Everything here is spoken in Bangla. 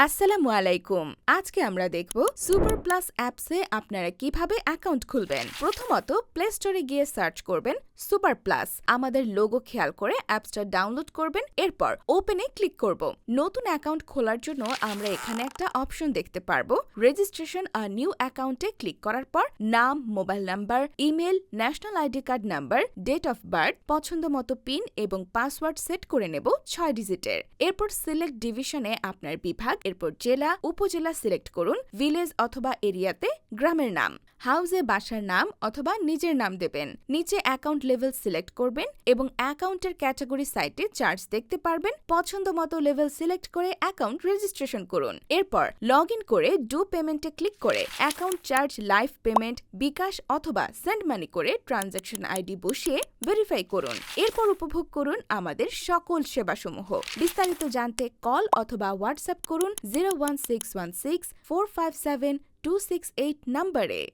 আসসালামু আলাইকুম। আজকে আমরা দেখব সুপার প্লাস অ্যাপসে আপনারা কিভাবে অ্যাকাউন্ট খুলবেন। প্রথমত প্লে স্টোরে গিয়ে সার্চ করবেন সুপার প্লাস। আমাদের লোগো খেয়াল করে অ্যাপসটা ডাউনলোড করবেন, এরপর ওপেনে ক্লিক করব। নতুন অ্যাকাউন্ট খোলার জন্য আমরা এখানে একটা অপশন দেখতে পারবো, রেজিস্ট্রেশন আ নিউ অ্যাকাউন্টে ক্লিক করার পর নাম, mobile number, email, national ID card number, date of birth, পছন্দ মতো পিন এবং পাসওয়ার্ড সেট করে নেব 6 ডিজিটের। এরপর সিলেক্ট ডিভিশনে আপনার বিভাগ, এরপর জেলা, উপজেলা সিলেক্ট করুন। ভিলেজ অথবা এরিয়াতে গ্রামের নাম, হাউসে বাসার নাম অথবা নিজের নাম দেবেন। নিচে অ্যাকাউন্ট লেভেল সিলেক্ট করবেন এবং অ্যাকাউন্টের ক্যাটাগরি সাইটে চার্জ দেখতে পারবেন। পছন্দ মতো লেভেল সিলেক্ট করে অ্যাকাউন্ট রেজিস্ট্রেশন করুন। এরপর লগ ইন করে ডু পেমেন্টে ক্লিক করে অ্যাকাউন্ট চার্জ, লাইভ পেমেন্ট, বিকাশ অথবা সেন্ড মানি করে ট্রানজ্যাকশন আইডি বসিয়ে ভেরিফাই করুন। এরপর উপভোগ করুন আমাদের সকল সেবাসমূহ। বিস্তারিত জানতে কল অথবা হোয়াটসঅ্যাপ করুন 01616 457 268 নম্বরে।